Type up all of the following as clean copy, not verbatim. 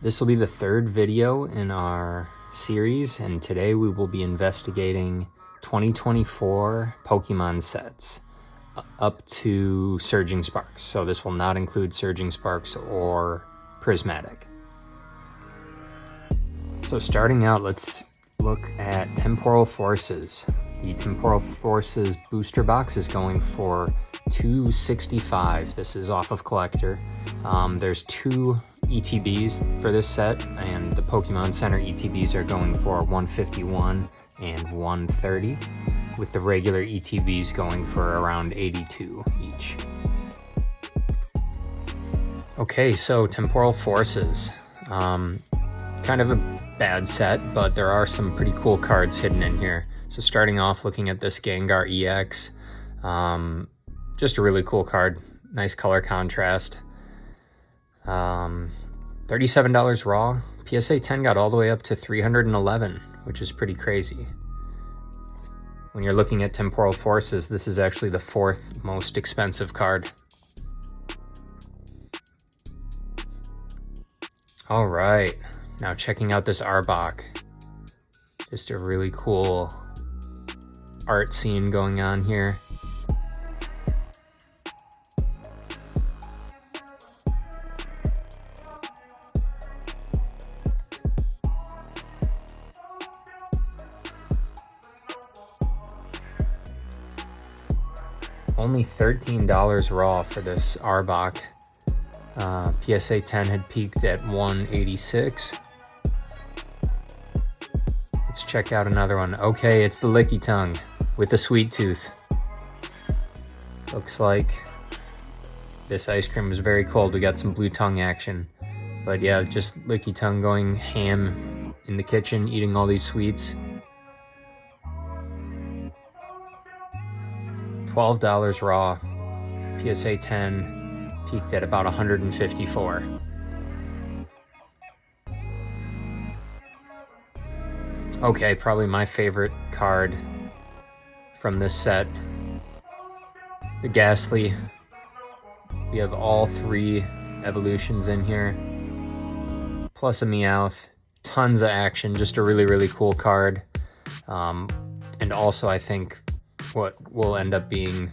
This will be the third video in our series, and today we will be investigating 2024 Pokemon sets up to Surging Sparks. So this will not include Surging Sparks or Prismatic. So starting out, let's look at Temporal Forces. The Temporal Forces booster box is going for $265. This is off of Collector. There's two ETBs for this set, and the Pokemon Center ETBs are going for $151 and $130, with the regular ETBs going for around $82 each. Okay, so Temporal Forces. Kind of a bad set, but there are some pretty cool cards hidden in here. So starting off, looking at this Gengar EX, just a really cool card. Nice color contrast. $37 raw. PSA 10 got all the way up to $311, which is pretty crazy. When you're looking at Temporal Forces, this is actually the fourth most expensive card. All right, now checking out this Arbok. Just a really cool art scene going on here. Only $13 raw for this Arbok. PSA 10 had peaked at $186. Let's check out another one. Okay, it's the Licky Tongue with the Sweet Tooth. Looks like this ice cream was very cold. We got some blue tongue action. But yeah, just Licky Tongue going ham in the kitchen, eating all these sweets. $12 raw. PSA 10 peaked at about 154. Okay, probably my favorite card from this set, the Ghastly. We have all three evolutions in here, plus a Meowth. Tons of action, just a really cool card. And also I think what will end up being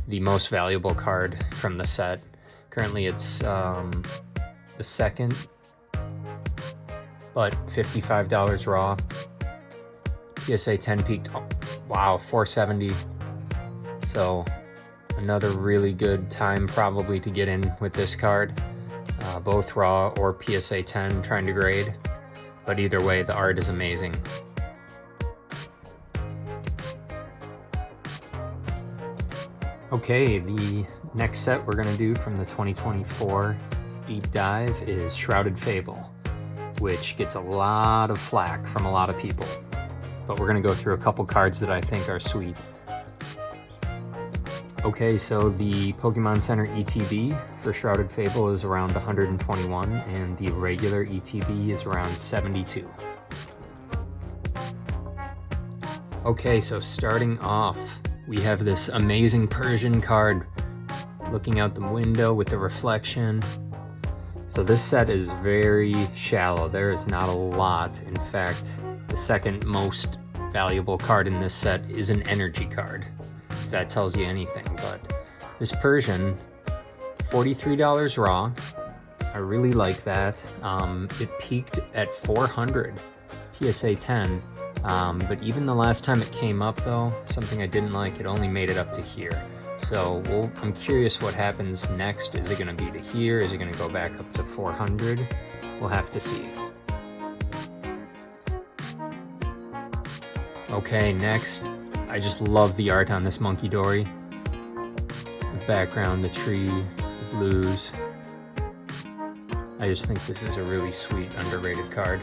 the most valuable card from the set. Currently it's the second, but $55 raw. PSA 10 peaked, wow, 470. So another really good time probably to get in with this card. Both raw or PSA 10 trying to grade, but either way the art is amazing. Okay, the next set we're going to do from the 2024 deep dive is Shrouded Fable, which gets a lot of flack from a lot of people. But we're going to go through a couple cards that I think are sweet. Okay, so the Pokemon Center ETB for Shrouded Fable is around 121, and the regular ETB is around 72. Okay, so starting off, we have this amazing Persian card looking out the window with the reflection. So this set is very shallow. There is not a lot. In fact, the second most valuable card in this set is an energy card, if that tells you anything. But this Persian, $43 raw. I really like that. It peaked at 400 PSA 10. But even the last time it came up though, something I didn't like, it only made it up to here. So I'm curious what happens next. Is it going to be to here? Is it going to go back up to 400? We'll have to see. Okay, next, I just love the art on this Monkey Dory. The background, the tree, the blues. I just think this is a really sweet, underrated card.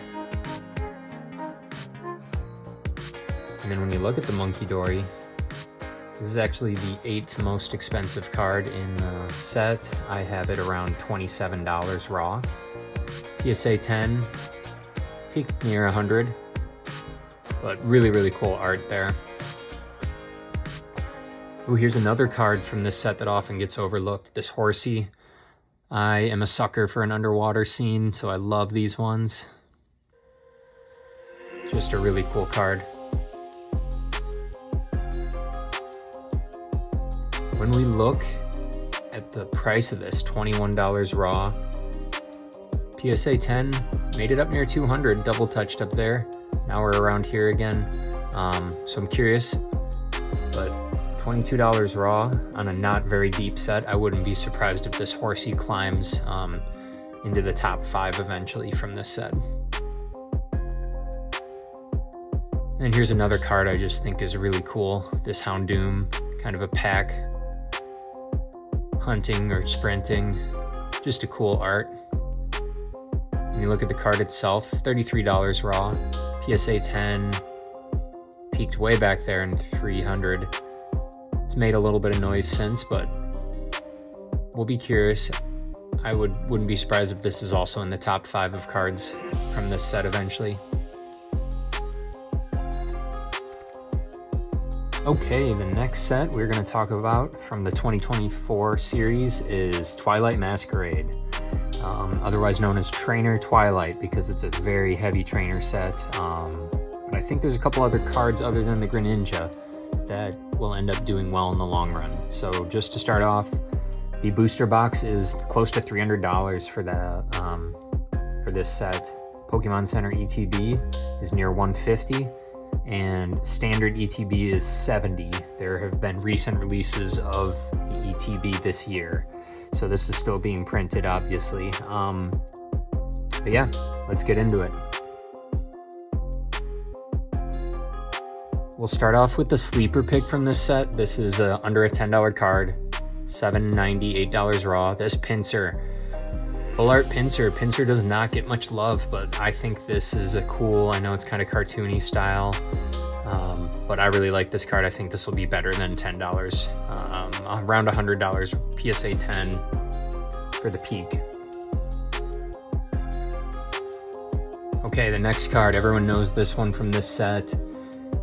And then when you look at the Monkey Dory, this is actually the 8th most expensive card in the set. I have it around $27 raw. PSA 10 peaked near 100, but really cool art there. Ooh, here's another card from this set that often gets overlooked. This Horsey. I am a sucker for an underwater scene, so I love these ones. Just a really cool card. When we look at the price of this, $21 raw, PSA 10 made it up near 200, double touched up there. Now we're around here again. So I'm curious, but $22 raw on a not very deep set. I wouldn't be surprised if this horsey climbs into the top 5 eventually from this set. And here's another card I just think is really cool. This Houndoom, kind of a pack, hunting or sprinting, just a cool art. When you look at the card itself, $33 raw, PSA 10, peaked way back there in 300. It's made a little bit of noise since, but we'll be curious. I wouldn't be surprised if this is also in the top 5 of cards from this set eventually. Okay, the next set we're going to talk about from the 2024 series is Twilight Masquerade, otherwise known as Trainer Twilight, because it's a very heavy trainer set. But I think there's a couple other cards other than the Greninja that will end up doing well in the long run. So just to start off, the booster box is close to $300 for this set. Pokemon Center ETB is near $150. And standard ETB is $70. There have been recent releases of the ETB this year, so this is still being printed, obviously. But yeah, let's get into it. We'll start off with the sleeper pick from this set. This is under a $10 card, $7.90, $8 raw. This Pinsir, full art Pinsir. Pinsir does not get much love, but I think this is a cool, I know it's kind of cartoony style, but I really like this card. I think this will be better than $10, around $100, PSA 10 for the peak. Okay, the next card, everyone knows this one from this set.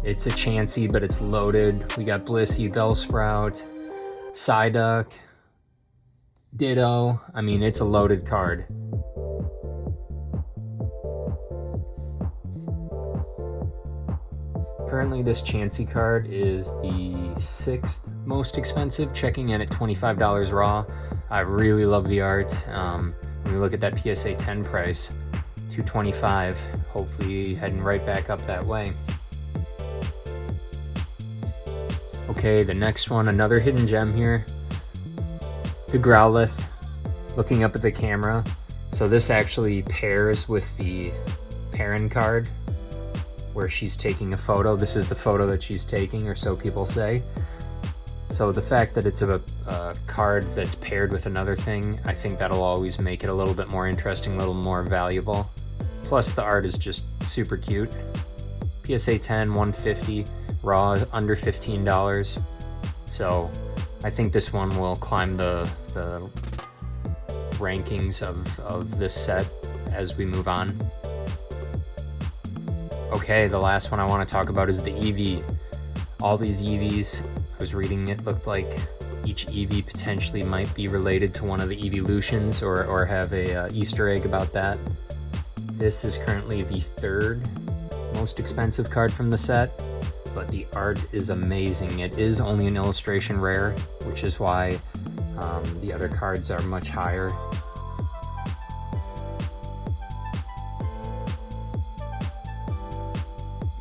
It's a Chansey, but it's loaded. We got Blissey, Bellsprout, Psyduck, Ditto. I mean, it's a loaded card. Currently, this Chansey card is the 6th most expensive, checking in at $25 raw. I really love the art. When we look at that PSA 10 price, $225, hopefully heading right back up that way. Okay, the next one, another hidden gem here. The Growlithe, looking up at the camera. So this actually pairs with the Perrin card, where she's taking a photo. This is the photo that she's taking, or so people say. So the fact that it's a card that's paired with another thing, I think that'll always make it a little bit more interesting, a little more valuable. Plus the art is just super cute. PSA 10, $150, raw under $15. So I think this one will climb the rankings of this set as we move on. Okay, the last one I want to talk about is the Eevee. All these Eevees, I was reading, it looked like each Eevee potentially might be related to one of the Eeveelutions or have a Easter egg about that. This is currently the 3rd most expensive card from the set, but the art is amazing. It is only an illustration rare, which is why the other cards are much higher.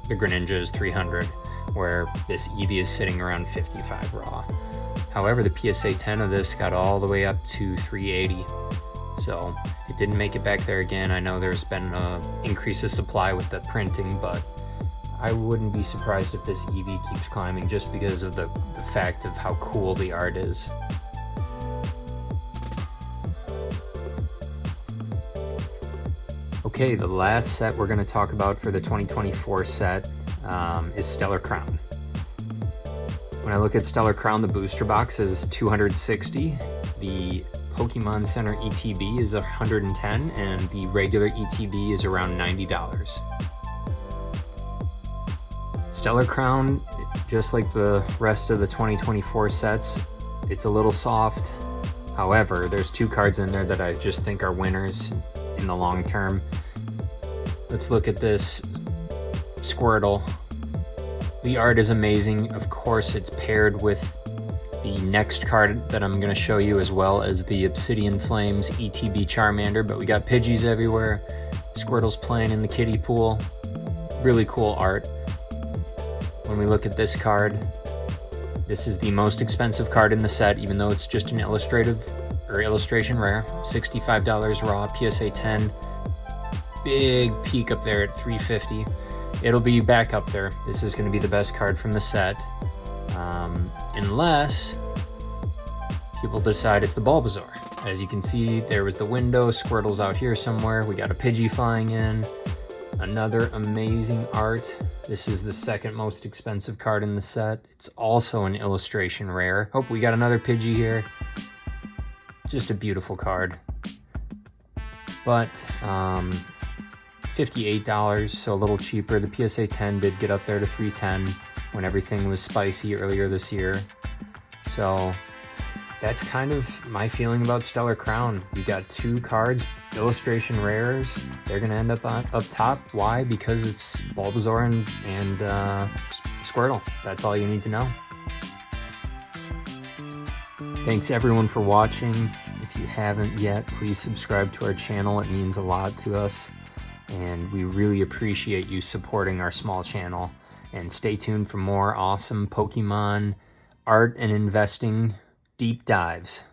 The Greninja is 300, where this Eevee is sitting around 55 raw. However, the PSA 10 of this got all the way up to 380, so it didn't make it back there again. I know there's been an increase of supply with the printing, but I wouldn't be surprised if this Eevee keeps climbing just because of the fact of how cool the art is. Okay, the last set we're going to talk about for the 2024 set is Stellar Crown. When I look at Stellar Crown, the booster box is $260. The Pokemon Center ETB is $110, and the regular ETB is around $90. Stellar Crown, just like the rest of the 2024 sets, it's a little soft. However, there's two cards in there that I just think are winners in the long term. Let's look at this Squirtle. The art is amazing. Of course, it's paired with the next card that I'm going to show you, as well as the Obsidian Flames ETB Charmander, but we got Pidgeys everywhere. Squirtle's playing in the kiddie pool. Really cool art. When we look at this card, this is the most expensive card in the set, even though it's just an illustration rare. $65 raw, PSA 10. Big peak up there at $350. It'll be back up there. This is going to be the best card from the set. Unless people decide it's the Bulbasaur. As you can see, there was the window. Squirtle's out here somewhere. We got a Pidgey flying in. Another amazing art. This is the second most expensive card in the set. It's also an illustration rare. Oh, we got another Pidgey here. Just a beautiful card. But $58, so a little cheaper. The PSA 10 did get up there to $310 when everything was spicy earlier this year. So that's kind of my feeling about Stellar Crown. We got two cards, illustration rares. They're gonna end up up top. Why? Because it's Bulbasaur and Squirtle. That's all you need to know. Thanks everyone for watching. If you haven't yet, please subscribe to our channel. It means a lot to us, and we really appreciate you supporting our small channel. And stay tuned for more awesome Pokemon art and investing deep dives.